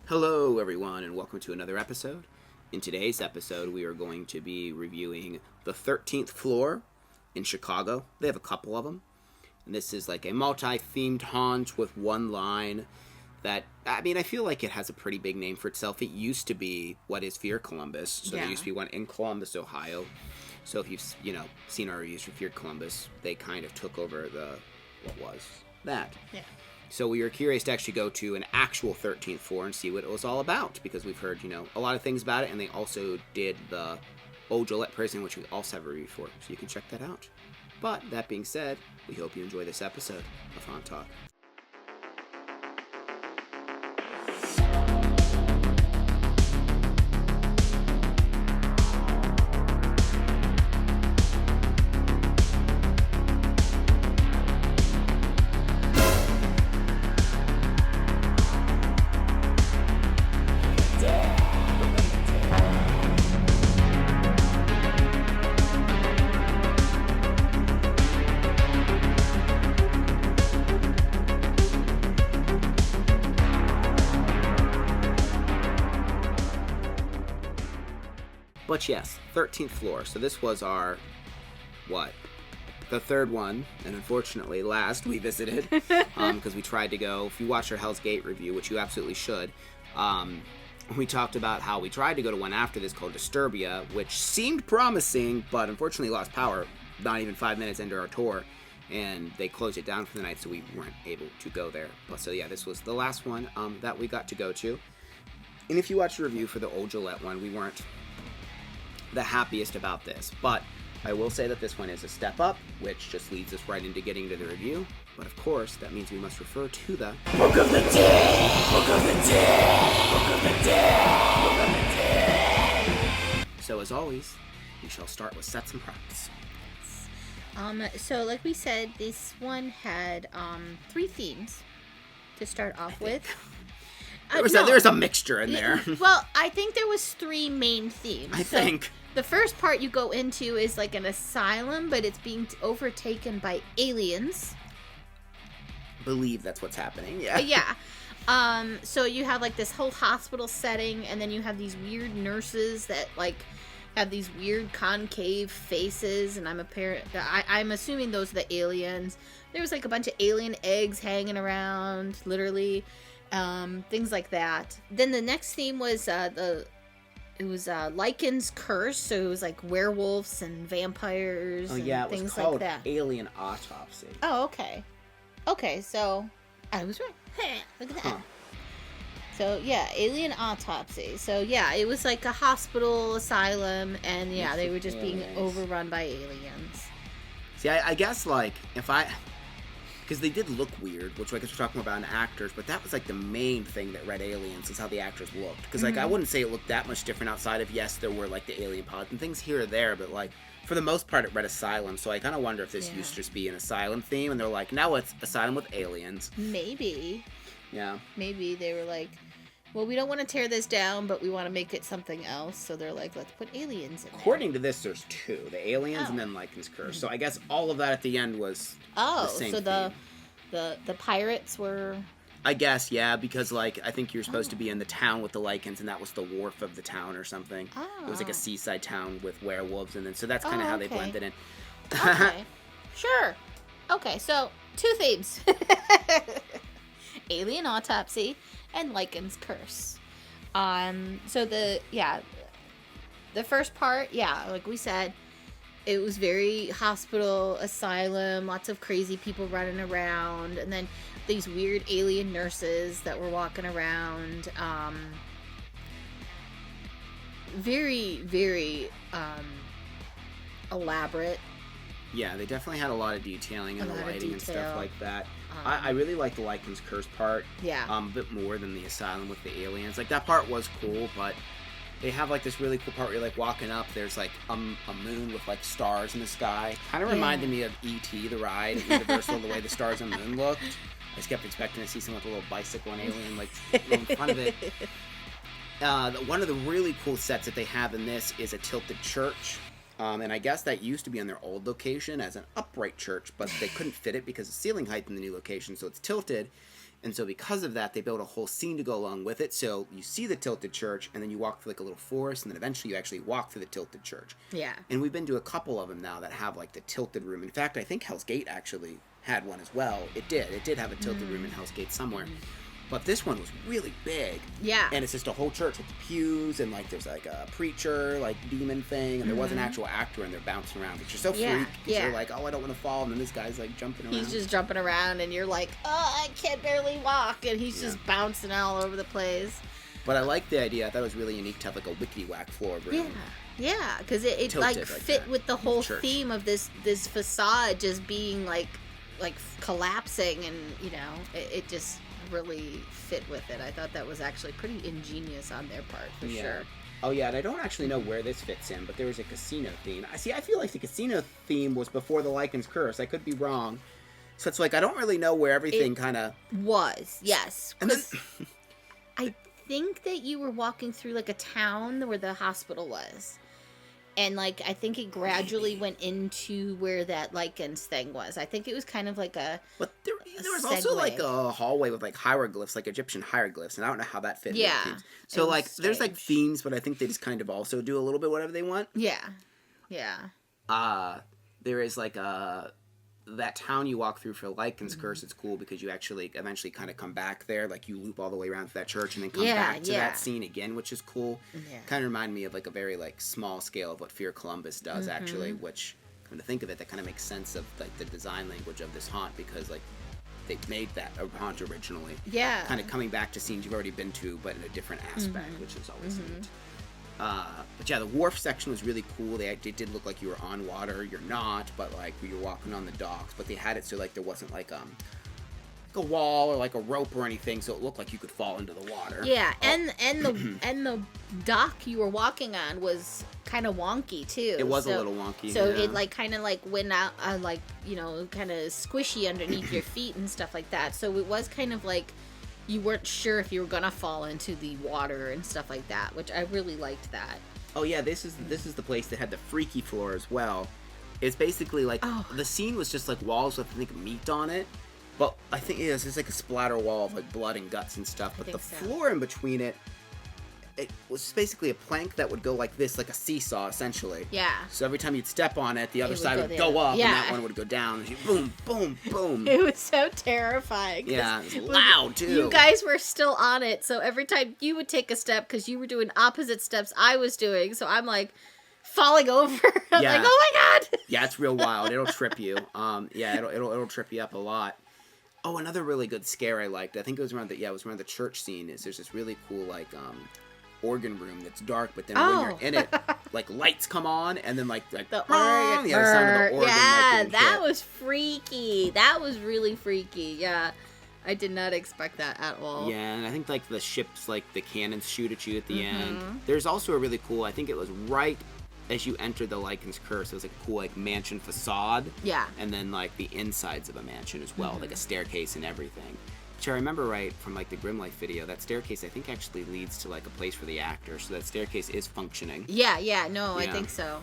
Hello, everyone, and welcome to another episode. In today's episode, we are going to be reviewing the 13th Floor in Chicago. They have a couple of them. And this is like a multi-themed haunt with one line that, I mean, I feel like it has a pretty big name for itself. It used to be what is Fear Columbus. So there used to be one in Columbus, Ohio. So if you've, seen our reviews for Fear Columbus, they kind of took over what was that. Yeah. So we were curious to actually go to an actual 13th floor and see what it was all about, because we've heard, a lot of things about it, and they also did the Old Gillette prison, which we also have a review for, so you can check that out. But, that being said, we hope you enjoy this episode of Haunt Talk. But yes, 13th floor. So this was our, the third one, and unfortunately last we visited, because we tried to go, if you watch our Hell's Gate review, which you absolutely should, we talked about how we tried to go to one after this called Disturbia, which seemed promising, but unfortunately lost power not even 5 minutes into our tour, and they closed it down for the night, so we weren't able to go there. But so yeah, this was the last one that we got to go to. And if you watch the review for the Old Gillette one, we weren't the happiest about this, but I will say that this one is a step up, which just leads us right into getting to the review. But of course, that means we must refer to the Book of the Dead! Book of the Dead! Book of the Dead! Book of the Dead! So as always, we shall start with sets and props. So like we said, this one had 3 themes to start off with. There's a mixture in there. Well, I think there was 3 main themes. I think. The first part you go into is like an asylum, but it's being overtaken by aliens. Believe that's what's happening, yeah. Yeah. So you have like this whole hospital setting, and then you have these weird nurses that like have these weird concave faces, and I'm assuming those are the aliens. There was like a bunch of alien eggs hanging around, literally. Things like that. Then the next theme was lycans curse, so it was like werewolves and vampires and things like that. Alien Autopsy. Oh, okay, so I was right. Look at that. Huh. So yeah, Alien Autopsy. So yeah, it was like a hospital asylum, and yeah, they were just being overrun by aliens. See, I guess like because they did look weird, which I guess we're talking about in actors, but that was like the main thing that read Aliens is how the actors looked. Because like I wouldn't say it looked that much different outside of, yes, there were like the alien pods and things here or there, but like for the most part it read Asylum. So I kind of wonder if this used to just be an Asylum theme, and they're like, now it's Asylum with aliens. Maybe. Yeah. Maybe they were like, well, we don't want to tear this down, but we want to make it something else. So they're like, let's put aliens in there. According to this, there's 2. The aliens and then Lycans Curse. So I guess all of that at the end was the same theme. The pirates were... I guess, yeah, because, like, I think you're supposed to be in the town with the Lycans, and that was the wharf of the town or something. Oh. It was like a seaside town with werewolves, and then so that's kind of how they blended in. Okay. Sure. Okay, so 2 themes. Alien Autopsy and Lycan's Curse. So the first part, like we said, it was very hospital, asylum, lots of crazy people running around, and then these weird alien nurses that were walking around. Very, very elaborate. Yeah, they definitely had a lot of detailing and the lighting and stuff like that. I really like the Lycan's Curse part. Yeah. A bit more than the asylum with the aliens. Like, that part was cool, but they have like this really cool part where you're like walking up, there's like a moon with like stars in the sky. Kind of reminded me of E.T. the ride at Universal, the way the stars and moon looked. I just kept expecting to see someone with a little bicycle and alien like in front of it. One of the really cool sets that they have in this is a tilted church. And I guess that used to be on their old location as an upright church, but they couldn't fit it because of ceiling height in the new location, so it's tilted. And so because of that, they built a whole scene to go along with it. So you see the tilted church, and then you walk through like a little forest, and then eventually you actually walk through the tilted church. Yeah. And we've been to a couple of them now that have like the tilted room. In fact, I think Hell's Gate actually had one as well. It did have a tilted room in Hell's Gate somewhere. But this one was really big. Yeah. And it's just a whole church with the pews, and like there's like a preacher, like demon thing, and there was an actual actor in there bouncing around. But you're so freaked because you're like, oh, I don't want to fall, and then this guy's like jumping around. He's just jumping around, and you're like, oh, I can't barely walk, and he's just bouncing all over the place. But I like the idea. I thought it was really unique to have like a wickety-whack floor room. Yeah, because it like fit that. with the whole theme of this facade just being like collapsing, and you know, it just really fit with it. I thought that was actually pretty ingenious on their part, for sure. Oh yeah, and I don't actually know where this fits in, but there was a casino theme. I feel like the casino theme was before the Lycans Curse. I could be wrong. So it's like, I don't really know where everything kind of... was, yes. Because I think that you were walking through like a town where the hospital was. And, like, I think it gradually went into where that Lycans thing was. I think it was kind of like a But there was also, like, a hallway with, like, hieroglyphs, like Egyptian hieroglyphs. And I don't know how that fit in the themes. So, like, there's, like, themes, but I think they just kind of also do a little bit whatever they want. Yeah. Yeah. There is, like, that town you walk through for Lycans Curse. It's cool because you actually eventually kind of come back there. Like, you loop all the way around to that church and then come back to that scene again, which is cool. Yeah. Kind of remind me of, like, a very, like, small scale of what Fear Columbus does, actually, which, come to think of it, that kind of makes sense of, like, the design language of this haunt, because, like, they made that a haunt originally. Yeah. Kind of coming back to scenes you've already been to, but in a different aspect, which is always neat. But yeah, the wharf section was really cool. They did look like you were on water. You're not, but like you're walking on the docks. But they had it so like there wasn't like a wall or like a rope or anything, so it looked like you could fall into the water. Yeah, and the dock you were walking on was kind of wonky too. It was a little wonky. So it like kind of like went out like, you know, kind of squishy underneath your feet and stuff like that. So it was kind of like you weren't sure if you were gonna fall into the water and stuff like that, which I really liked that. Oh yeah, this is the place that had the freaky floor as well. It's basically like the scene was just like walls with I think meat on it, but I think it's just like a splatter wall of like blood and guts and stuff. But the floor in between it was basically a plank that would go like this, like a seesaw essentially. Yeah. So every time you'd step on it, the other side would go up, and that one would go down. And boom, boom, boom. It was so terrifying. Yeah, it was loud too. You guys were still on it, so every time you would take a step, because you were doing opposite steps I was doing, so I'm like falling over. I'm like, oh my god. Yeah, it's real wild. It'll trip you. It'll trip you up a lot. Oh, another really good scare I liked. I think it was around the church scene. Is there's this really cool like organ room that's dark, but then when you're in it, like lights come on, and then like the organ, the other sound of the organ. Yeah, that was freaky. That was really freaky. Yeah, I did not expect that at all. Yeah, and I think like the ships, like the cannons shoot at you at the end. There's also a really cool. I think it was right as you enter the Lycans Curse. It was like a cool like mansion facade. Yeah, and then like the insides of a mansion as well, like a staircase and everything. Which I remember right from like the Grim Life video, that staircase I think actually leads to like a place for the actor, so that staircase is functioning. Yeah, I think so.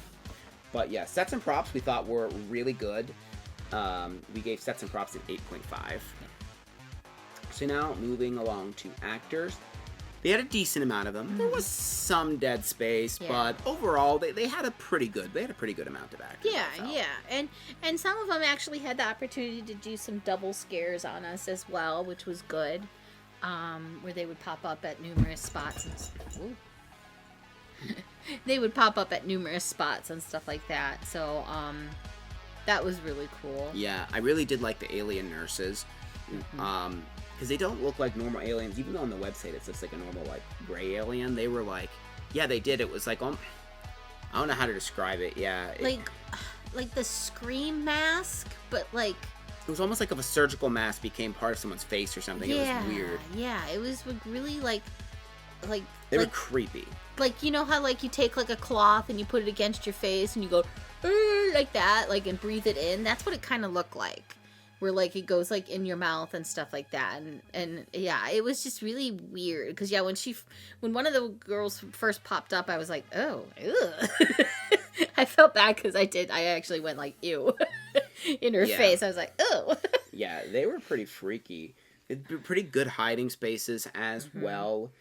But yeah, sets and props we thought were really good. We gave sets and props an 8.5. So now moving along to actors. They had a decent amount of them. There was some dead space, but overall they had a pretty good amount of actors. Yeah. And some of them actually had the opportunity to do some double scares on us as well, which was good. Where they would pop up at numerous spots and stuff like that. So that was really cool. Yeah, I really did like the alien nurses. Because they don't look like normal aliens. Even though on the website it's just like a normal like gray alien, they were like, yeah, they did. It was like, I don't know how to describe it. Yeah, like the Scream mask, but like it was almost like if a surgical mask became part of someone's face or something. Yeah, it was weird. Yeah, it was really like they were creepy. Like, you know how like you take like a cloth and you put it against your face and you go like that, like, and breathe it in. That's what it kind of looked like. Where like it goes like in your mouth and stuff like that, and yeah, it was just really weird because when one of the girls first popped up, I was like, oh, ew. I felt bad because I actually went like ew in her face. I was like, oh. Yeah, they were pretty freaky. Pretty good hiding spaces as well.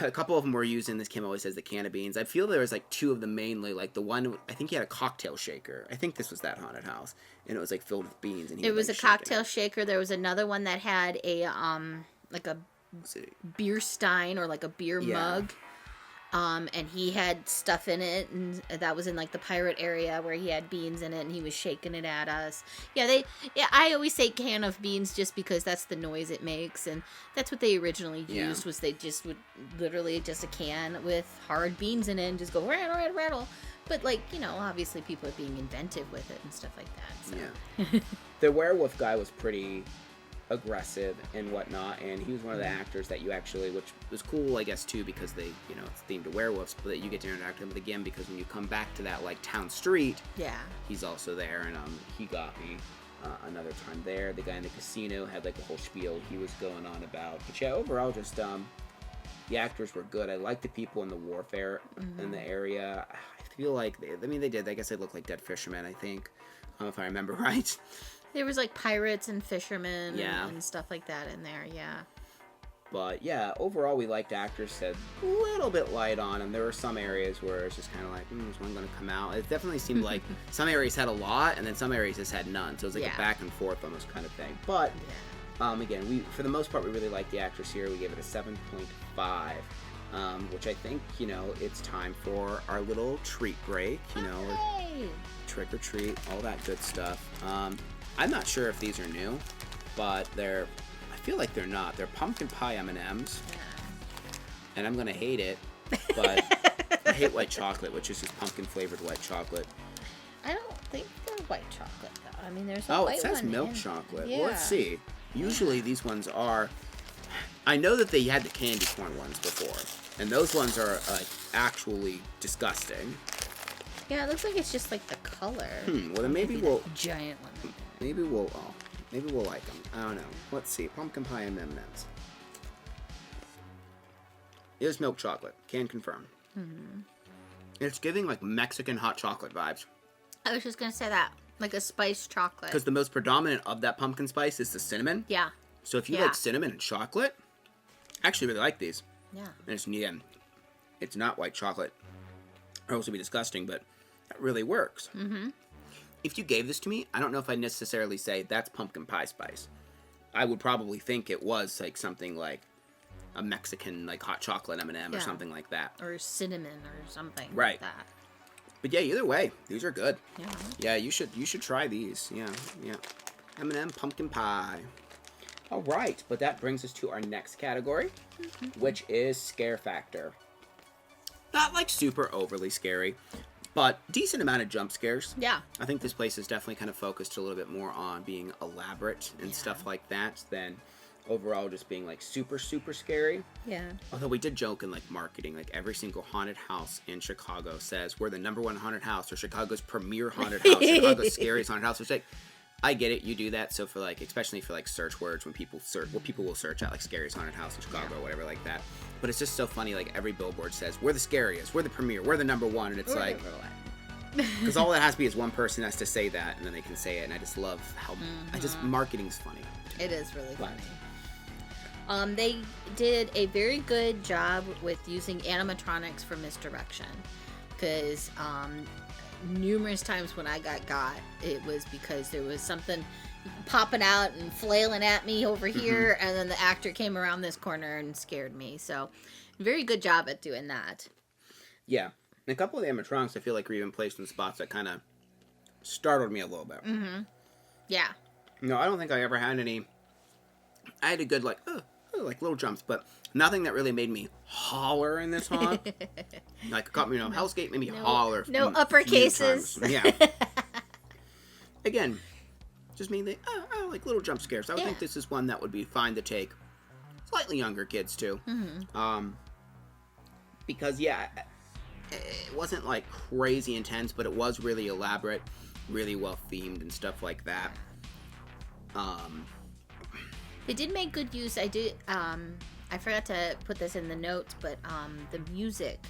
A couple of them were using this. Kim always says the can of beans. I feel there was like two of them mainly. Like the one, I think he had a cocktail shaker. I think this was that haunted house, and it was like filled with beans. And it was a cocktail shaker. There was another one that had a like a beer stein or like a beer mug. And he had stuff in it, and that was in like the pirate area where he had beans in it, and he was shaking it at us. I always say can of beans just because that's the noise it makes, and that's what they originally used. Was they just would literally just a can with hard beans in it and just go rattle, rattle, rattle. But like, you know, obviously people are being inventive with it and stuff like that. So. Yeah, the werewolf guy was pretty aggressive and whatnot, and he was one of the actors that you actually, which was cool, I guess, too, because they, you know, it's themed to werewolves, but that you get to interact with him again, because when you come back to that, like, town street, he's also there, and he got me another time there. The guy in the casino had, like, a whole spiel he was going on about, but yeah, overall, just, the actors were good. I liked the people in the warfare in the area. I feel like, they did, I guess they looked like dead fishermen, I think, if I remember right. There was like pirates and fishermen and stuff like that in there, But yeah, overall we liked actors. Said a little bit light on them. There were some areas where it's just kind of like, is one going to come out? It definitely seemed like some areas had a lot, and then some areas just had none. So it was like a back and forth almost kind of thing. But again, for the most part, we really liked the actors here. We gave it a 7.5. Which I think, you know, it's time for our little treat break. You know, trick or treat, all that good stuff. I'm not sure if these are new, but I feel like they're not. They're pumpkin pie M&Ms, and I'm going to hate it, but I hate white chocolate, which is just pumpkin-flavored white chocolate. I don't think they're white chocolate, though. I mean, there's a white one. Oh, it says milk chocolate. Yeah. Well, let's see. Usually these ones are... I know that they had the candy corn ones before, and those ones are actually disgusting. Yeah, it looks like it's just like the color. Well, then maybe we'll... Giant one. Maybe we'll like them. I don't know. Let's see. Pumpkin pie and M&Ms. It is milk chocolate. Can confirm. It's giving like Mexican hot chocolate vibes. I was just gonna say that, like a spiced chocolate. Because the most predominant of that pumpkin spice is the cinnamon. Yeah. So if you like cinnamon and chocolate, I actually really like these. Yeah. And it's not white chocolate, or else it'd be disgusting, but that really works. If you gave this to me, I don't know if I'd necessarily say that's pumpkin pie spice. I would probably think it was like something like a Mexican like hot chocolate M&M or something like that. Or cinnamon or something like that. But yeah, either way, these are good. Yeah. Yeah, you should try these. Yeah. M&M pumpkin pie. All right, but that brings us to our next category, which is scare factor. Not like super overly scary, but decent amount of jump scares. Yeah. I think this place is definitely kind of focused a little bit more on being elaborate and stuff like that than overall just being like super, super scary. Yeah. Although we did joke in like marketing, like every single haunted house in Chicago says we're the #1 haunted house, or Chicago's premier haunted house, Chicago's scariest haunted house, which like, I get it, you do that, so for like, especially for like search words, when people search, people will search out like scariest haunted house in Chicago or whatever like that. But it's just so funny, like every billboard says, we're the scariest, we're the premier, we're the #1, and it's like, because all that has to be is one person has to say that, and then they can say it, and I just love how, marketing's funny. It is really funny. They did a very good job with using animatronics for misdirection, because numerous times when I got, it was because there was something popping out and flailing at me over here, and then the actor came around this corner and scared me. So, very good job at doing that. Yeah. And a couple of the animatronics I feel like were even placed in spots that kind of startled me a little bit. Yeah. No, I don't think I ever had any. I had a good like little jumps, but nothing that really made me holler in this haunt. Like, Hell's Gate made me holler. No upper cases. Yeah. Again, just mean like little jump scares. I would think this is one that would be fine to take slightly younger kids too. Because it wasn't like crazy intense, but it was really elaborate, really well themed and stuff like that. They did make good use. I forgot to put this in the notes, but the music,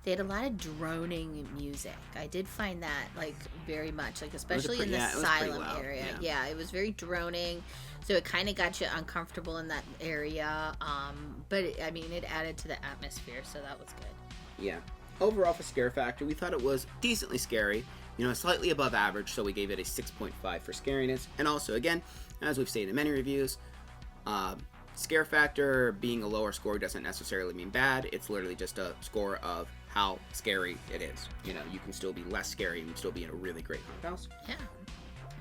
They had a lot of droning music. I did find that, like, very much, like, especially in the asylum area. Yeah, it was very droning, so it kind of got you uncomfortable in that area. But it added to the atmosphere, so that was good. Yeah. Overall, for scare factor, we thought it was decently scary. Slightly above average, so we gave it a 6.5 for scariness. And also, again, as we've stated in many reviews, scare factor being a lower score doesn't necessarily mean bad. It's literally just a score of how scary it is. You can still be less scary and still be in a really great haunted house. Yeah.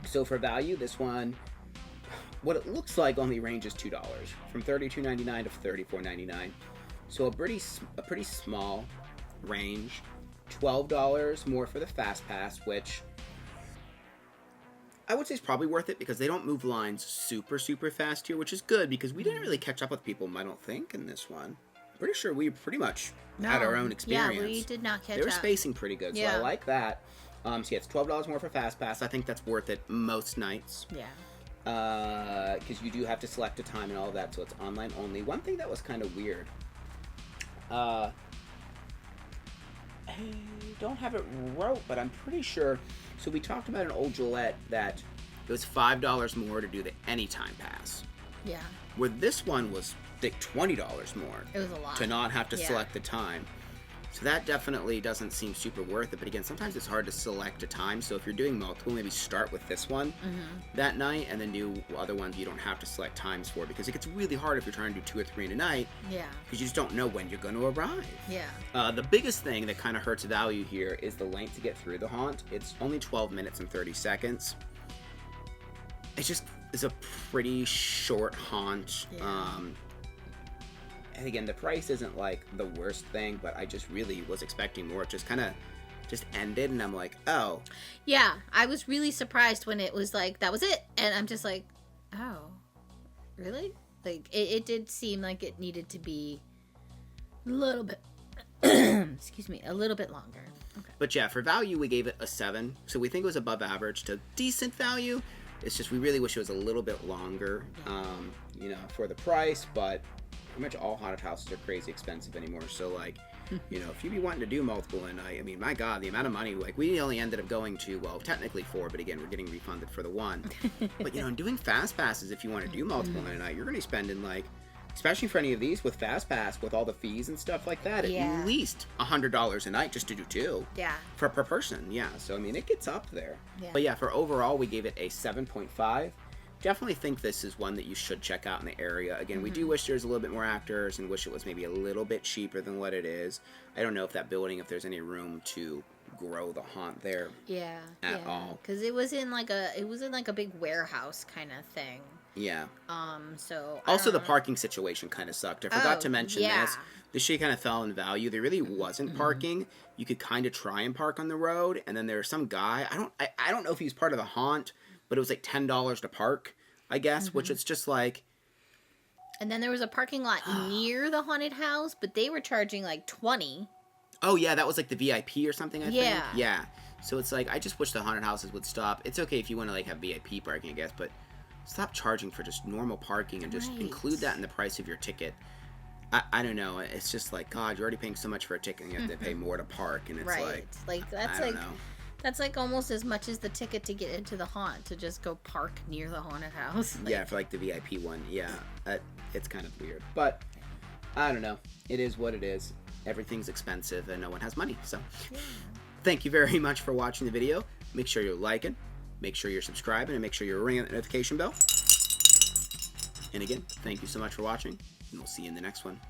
So for value, this one, what it looks like only ranges $2, from $32.99 to $34.99. So a pretty small range. $12 more for the Fast Pass, which I would say is probably worth it because they don't move lines super fast here, which is good because we didn't really catch up with people, I don't think, in this one. Pretty sure we pretty much had our own experience. Yeah, we did not catch up. They were spacing pretty good, so I like that. So yeah, it's $12 more for Fast Pass. I think that's worth it most nights. Yeah. Because you do have to select a time and all of that, so it's online only. One thing that was kind of weird. I don't have it wrote, but I'm pretty sure. So we talked about an old Gillette that it was $5 more to do the Anytime Pass. Yeah. Where this one was, I think, $20 more. It was a lot. To not have to select the time. So that definitely doesn't seem super worth it. But again, sometimes it's hard to select a time. So if you're doing multiple, maybe start with this one that night and then do other ones you don't have to select times for. Because it gets really hard if you're trying to do 2 or 3 in a night. Yeah. Because you just don't know when you're going to arrive. Yeah. The biggest thing that kind of hurts value here is the length to get through the haunt. It's only 12 minutes and 30 seconds. It's a pretty short haunt. Yeah. And again, the price isn't like the worst thing, but I just really was expecting more. It just kind of ended, and I'm like, oh. Yeah, I was really surprised when it was like, that was it. And I'm just like, oh, really? Like, it did seem like it needed to be a little bit, excuse me, a little bit longer. Okay. But yeah, for value, we gave it a 7. So we think it was above average to decent value. It's just we really wish it was a little bit longer, for the price, but pretty much all haunted houses are crazy expensive anymore. So, like, if you be wanting to do multiple a night, I mean, my God, the amount of money, like, we only ended up going to, well, technically 4, but again, we're getting refunded for the 1. But, doing Fast Passes, if you want to do multiple in a night, you're going to be spending, like, especially for any of these with Fast Pass, with all the fees and stuff like that, at least $100 a night just to do 2. Yeah. Per person, yeah. So, I mean, it gets up there. Yeah. But yeah, for overall, we gave it a 7.5. Definitely think this is one that you should check out in the area. Again, we do wish there's a little bit more actors and wish it was maybe a little bit cheaper than what it is. I don't know if that building, if there's any room to grow the haunt there. Yeah. At all. Because it was in like a big warehouse kind of thing. Yeah. So. Also, the parking situation kind of sucked. I forgot to mention this. This shit kind of fell in value. There really wasn't parking. You could kind of try and park on the road, and then there was some guy. I don't know if he was part of the haunt, but it was like $10 to park, I guess, which it's just like. And then there was a parking lot near the haunted house, but they were charging like $20. Oh yeah, that was like the VIP or something, I think. Yeah. So it's like, I just wish the haunted houses would stop. It's okay if you want to like have VIP parking, I guess, but stop charging for just normal parking and just include that in the price of your ticket. I don't know. It's just like, God, you're already paying so much for a ticket and you have to pay more to park, and it's that's like almost as much as the ticket to get into the haunt, to just go park near the haunted house. Yeah, for like the VIP one. Yeah, it's kind of weird, but I don't know. It is what it is. Everything's expensive and no one has money. So thank you very much for watching the video. Make sure you're liking, make sure you're subscribing, and make sure you're ringing that notification bell. And again, thank you so much for watching, and we'll see you in the next one.